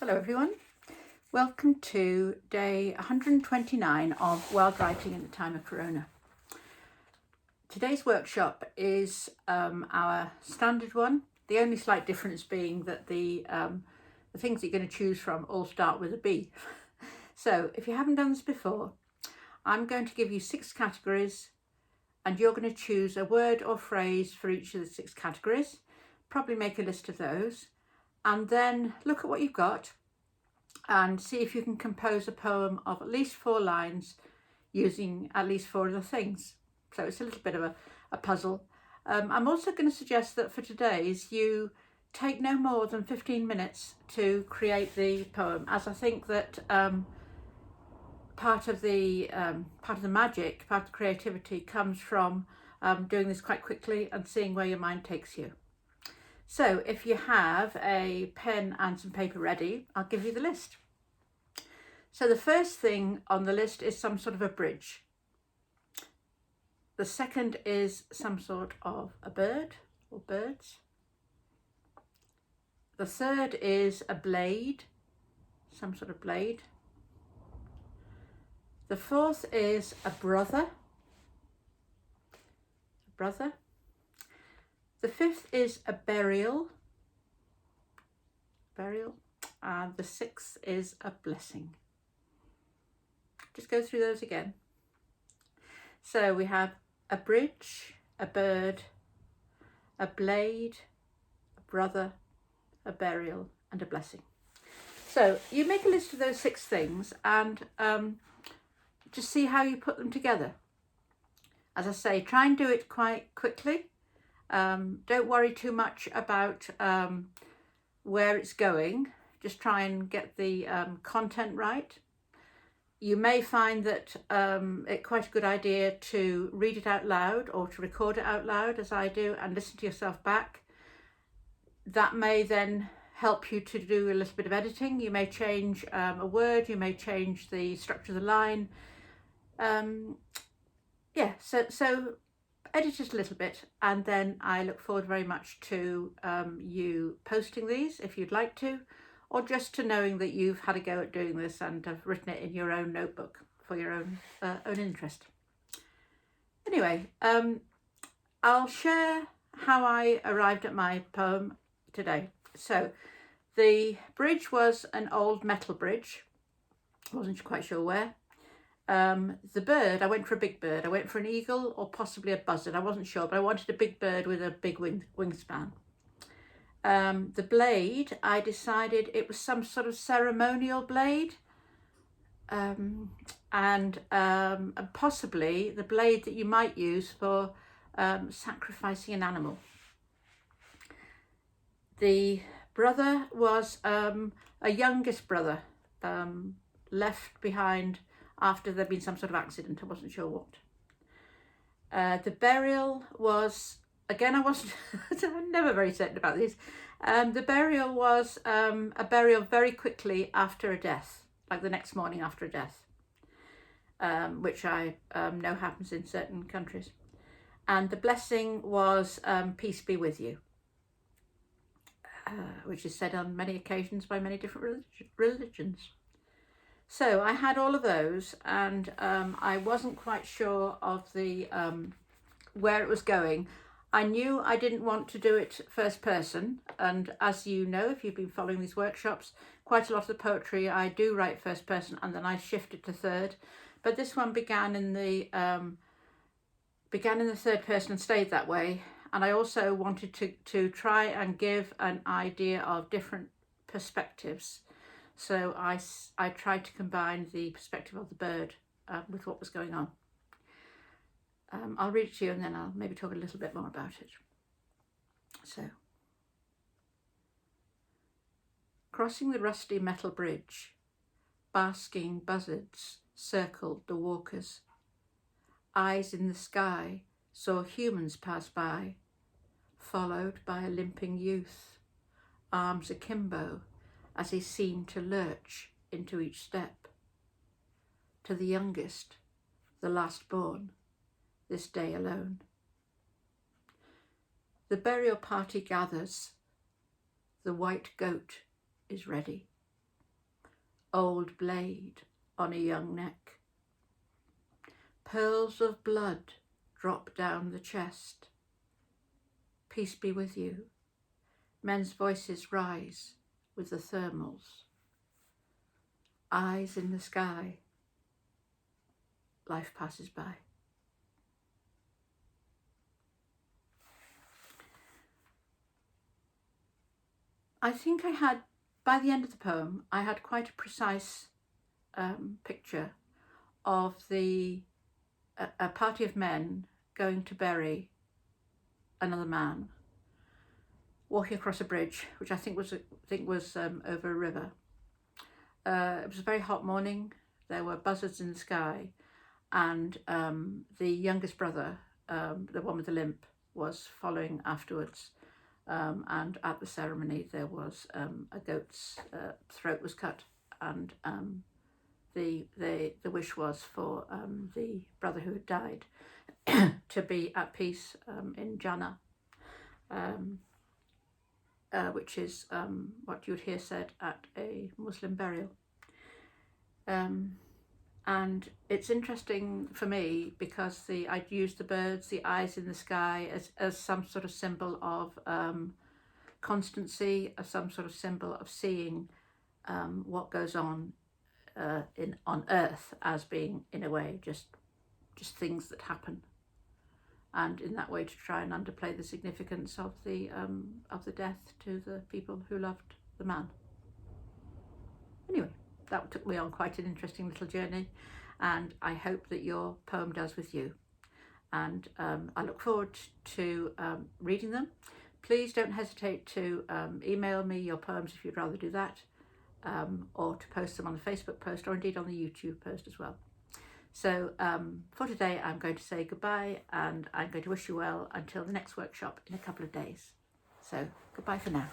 Hello everyone, welcome to day 129 of Wild Writing in the Time of Corona. Today's workshop is our standard one, the only slight difference being that the things that you're going to choose from all start with a B. So if you haven't done this before, I'm going to give you 6 categories and you're going to choose a word or phrase for each of the 6 categories, probably make a list of those, and then look at what you've got and see if you can compose a poem of at least 4 lines using at least 4 of the things. So it's a little bit of a puzzle. I'm also going to suggest that for today's you take no more than 15 minutes to create the poem, as I think that part of the magic, part of the creativity comes from doing this quite quickly and seeing where your mind takes you. So if you have a pen and some paper ready, I'll give you the list. So the first thing on the list is some sort of a bridge. The second is some sort of a bird or birds. The third is a blade, some sort of blade. The fourth is a brother. The fifth is a burial. And the 6th is a blessing. Just go through those again. So we have a bridge, a bird, a blade, a brother, a burial, and a blessing. So you make a list of those 6 things and just see how you put them together. As I say, try and do it quite quickly. Don't worry too much about where it's going. Just try and get the content right. You may find that it's quite a good idea to read it out loud or to record it out loud, as I do, and listen to yourself back. That may then help you to do a little bit of editing. You may change a word, you may change the structure of the line. So edit it a little bit, and then I look forward very much to you posting these if you'd like to, or just to knowing that you've had a go at doing this and have written it in your own notebook for your own interest. Anyway, I'll share how I arrived at my poem today. So the bridge was an old metal bridge, wasn't quite sure where. The bird, I went for a big bird. I went for an eagle or possibly a buzzard. I wasn't sure, but I wanted a big bird with a big wingspan. The blade, I decided it was some sort of ceremonial blade, and possibly the blade that you might use for sacrificing an animal. The brother was a youngest brother, left behind after there'd been some sort of accident. I wasn't sure what. The burial was, again, I wasn't, I'm never very certain about these. The burial was a burial very quickly after a death, like the next morning after a death, which I know happens in certain countries. And the blessing was peace be with you, which is said on many occasions by many different religions. So I had all of those, and I wasn't quite sure of the where it was going. I knew I didn't want to do it first person, and as you know, if you've been following these workshops, quite a lot of the poetry I do write first person, and then I shifted to third. But this one began in the third person and stayed that way. And I also wanted to try and give an idea of different perspectives. So I tried to combine the perspective of the bird with what was going on. I'll read it to you and then I'll maybe talk a little bit more about it. So, crossing the rusty metal bridge, basking buzzards circled the walkers. Eyes in the sky saw humans pass by, followed by a limping youth, arms akimbo, as he seemed to lurch into each step. To the youngest, the last born, this day alone. The burial party gathers. The white goat is ready. old blade on a young neck. Pearls of blood drop down the chest. Peace be with you. Men's voices rise with the thermals. Eyes in the sky. Life passes by. I think I had, by the end of the poem, I had quite a precise picture of a party of men going to bury another man, walking across a bridge, which I think was over a river. It was a very hot morning. There were buzzards in the sky, and the youngest brother, the one with the limp, was following afterwards. And at the ceremony there was a goat's throat was cut, and the wish was for the brother who had died to be at peace in Jannah, which is what you would hear said at a Muslim burial. And it's interesting for me because I'd used the birds, the eyes in the sky, as some sort of symbol of constancy, as some sort of symbol of seeing what goes on on Earth as being, in a way, just things that happen, and in that way to try and underplay the significance of the death to the people who loved the man. Anyway, that took me on quite an interesting little journey, and I hope that your poem does with you. And I look forward to reading them. Please don't hesitate to email me your poems if you'd rather do that, or to post them on the Facebook post, or indeed on the YouTube post as well. So for today, I'm going to say goodbye, and I'm going to wish you well until the next workshop in a couple of days. So goodbye for now.